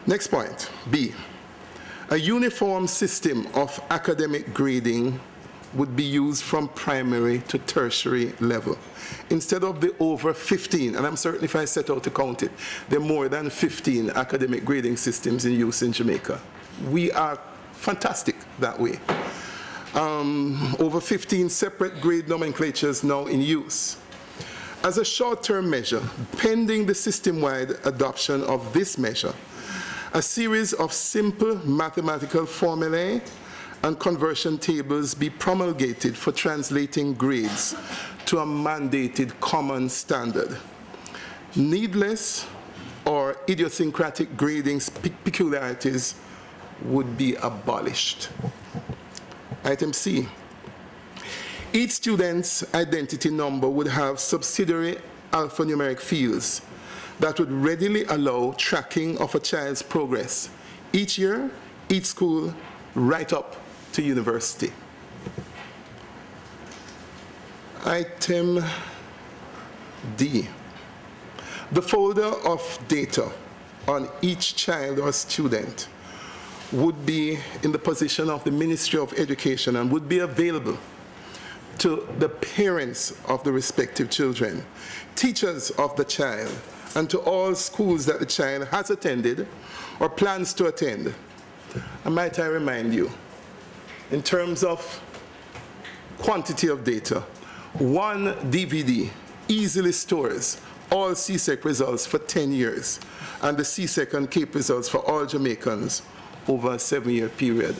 Next point, B. A uniform system of academic grading would be used from primary to tertiary level. Instead of the over 15, and I'm certain if I set out to count it, there are more than 15 academic grading systems in use in Jamaica. We are fantastic that way. Over 15 separate grade nomenclatures now in use. As a short-term measure, pending the system-wide adoption of this measure, a series of simple mathematical formulae and conversion tables be promulgated for translating grades to a mandated common standard. Needless or idiosyncratic grading peculiarities would be abolished. Item C. Each student's identity number would have subsidiary alphanumeric fields that would readily allow tracking of a child's progress each year, each school, right up to university. Item D. The folder of data on each child or student would be in the possession of the Ministry of Education and would be available to the parents of the respective children, teachers of the child, and to all schools that the child has attended or plans to attend. And might I remind you, in terms of quantity of data, one DVD easily stores all CSEC results for 10 years, and the CSEC and CaPRI results for all Jamaicans over a 7-year period.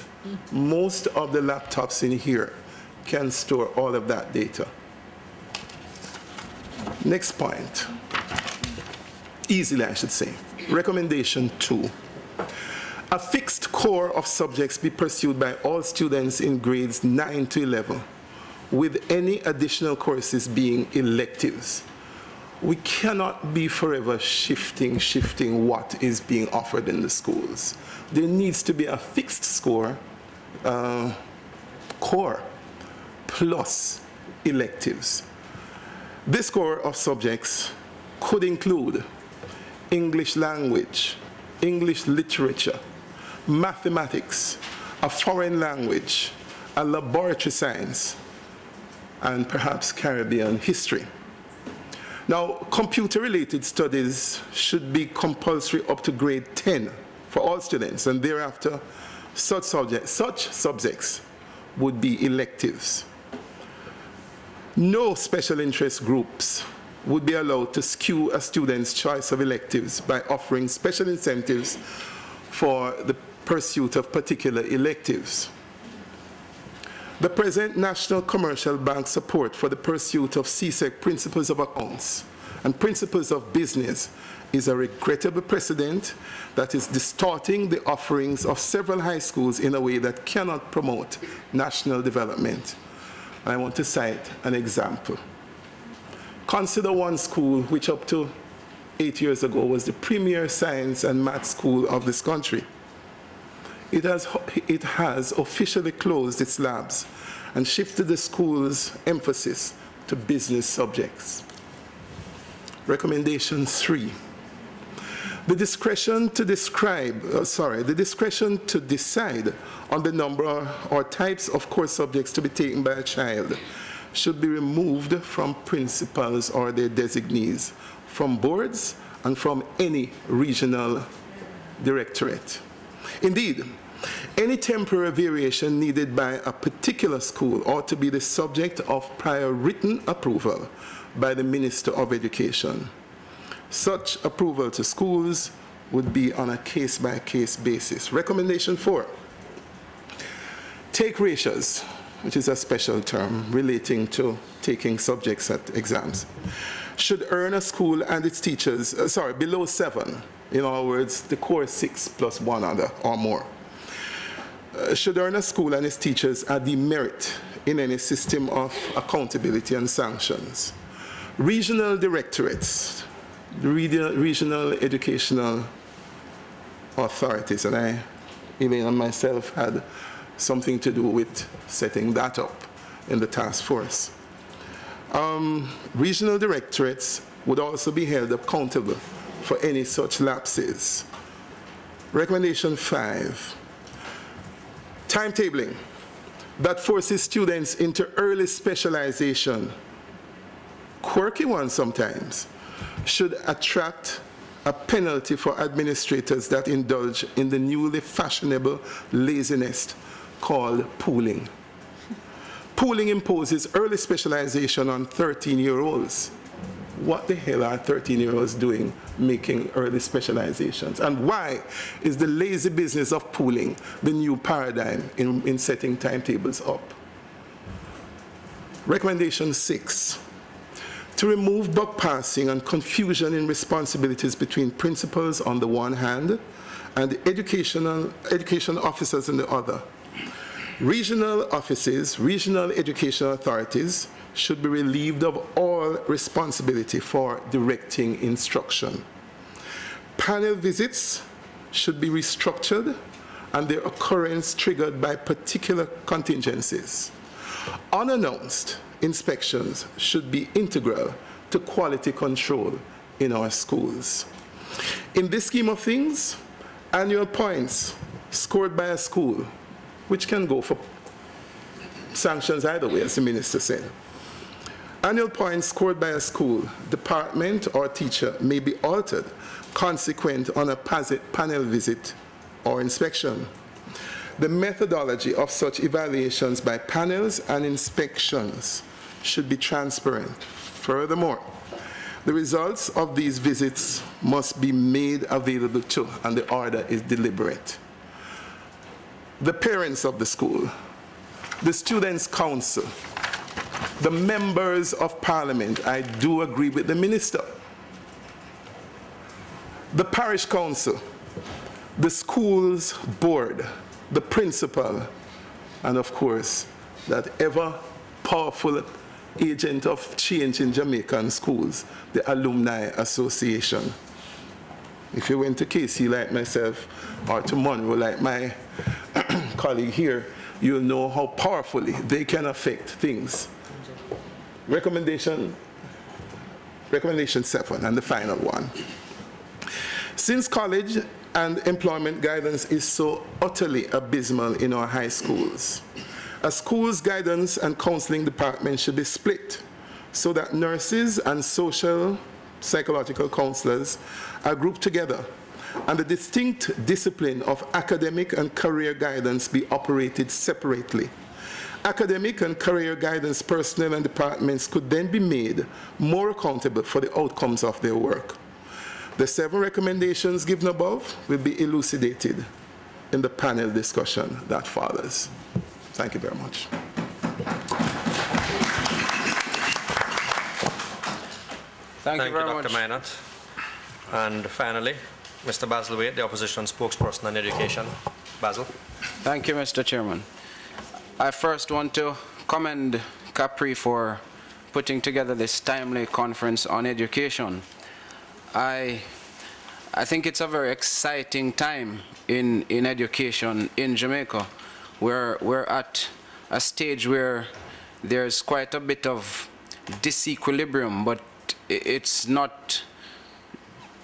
Most of the laptops in here can store all of that data. Next point. Easily, I should say. Recommendation 2. A fixed core of subjects be pursued by all students in grades 9 to 11, with any additional courses being electives. We cannot be forever shifting what is being offered in the schools. There needs to be a fixed core plus electives. This core of subjects could include English language, English literature, mathematics, a foreign language, a laboratory science, and perhaps Caribbean history. Now, computer-related studies should be compulsory up to grade 10 for all students, and thereafter such subjects would be electives. No special interest groups would be allowed to skew a student's choice of electives by offering special incentives for the pursuit of particular electives. The present National Commercial Bank support for the pursuit of CSEC principles of accounts and principles of business is a regrettable precedent that is distorting the offerings of several high schools in a way that cannot promote national development. I want to cite an example. Consider one school which up to 8 years ago was the premier science and math school of this country. It has officially closed its labs and shifted the school's emphasis to business subjects. Recommendation 3. The discretion to decide on the number or types of course subjects to be taken by a child should be removed from principals or their designees, from boards, and from any regional directorate. Indeed, any temporary variation needed by a particular school ought to be the subject of prior written approval by the Minister of Education. Such approval to schools would be on a case-by-case basis. Recommendation 4. Take ratios, which is a special term relating to taking subjects at exams, should earn a school and its teachers, below 7, in other words, the core 6 plus one other or more, should earn a school and its teachers a demerit in any system of accountability and sanctions. Regional directorates, the regional educational authorities, and I, Elaine and myself, had something to do with setting that up in the task force. Regional directorates would also be held accountable for any such lapses. Recommendation 5, timetabling that forces students into early specialization, quirky one sometimes, should attract a penalty for administrators that indulge in the newly fashionable laziness called pooling. Pooling imposes early specialization on 13-year-olds. What the hell are 13-year-olds doing making early specializations? And why is the lazy business of pooling the new paradigm in setting timetables up? Recommendation 6, to remove buck passing and confusion in responsibilities between principals on the one hand and education officers on the other. Regional offices, regional educational authorities should be relieved of all responsibility for directing instruction. Panel visits should be restructured and their occurrence triggered by particular contingencies. Unannounced inspections should be integral to quality control in our schools. In this scheme of things, annual points scored by a school, which can go for sanctions either way, as the minister said. Annual points scored by a school, department, or teacher may be altered consequent on a panel visit or inspection. The methodology of such evaluations by panels and inspections should be transparent. Furthermore, the results of these visits must be made available to, and the order is deliberate, the parents of the school, the Students' Council, the members of Parliament. I do agree with the minister. The Parish Council, the school's board, the principal, and of course, that ever powerful agent of change in Jamaican schools, the Alumni Association. If you went to KC like myself, or to Monroe like my colleague here, you'll know how powerfully they can affect things. Recommendation 7, and the final one. Since college and employment guidance is so utterly abysmal in our high schools, a school's guidance and counseling department should be split so that nurses and psychological counselors are grouped together and the distinct discipline of academic and career guidance be operated separately. Academic and career guidance personnel and departments could then be made more accountable for the outcomes of their work. The 7 recommendations given above will be elucidated in the panel discussion that follows. Thank you very much. Thank you, Dr. Minot. And finally, Mr. Basil Wade, the opposition spokesperson on education. Basil. Thank you, Mr. Chairman. I first want to commend CaPRI for putting together this timely conference on education. I think it's a very exciting time in education in Jamaica. We're at a stage where there's quite a bit of disequilibrium, but it's not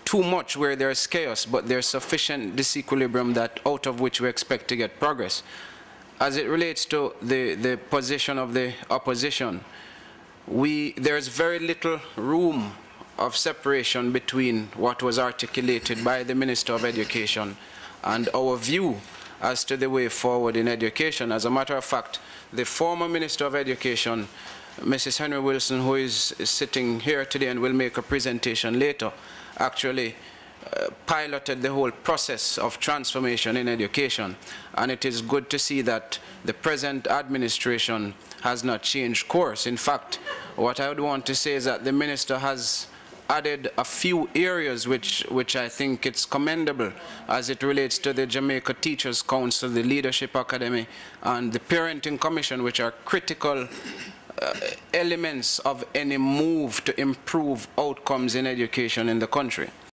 too much where there's chaos, but there's sufficient disequilibrium that out of which we expect to get progress. As it relates to the position of the opposition, there's very little room of separation between what was articulated by the Minister of Education and our view as to the way forward in education. As a matter of fact, the former Minister of Education, Mrs. Henry Wilson, who is sitting here today and will make a presentation later, actually piloted the whole process of transformation in education. And it is good to see that the present administration has not changed course. In fact, what I would want to say is that the minister has added a few areas which I think it's commendable as it relates to the Jamaica Teachers Council, the Leadership Academy, and the Parenting Commission, which are critical elements of any move to improve outcomes in education in the country.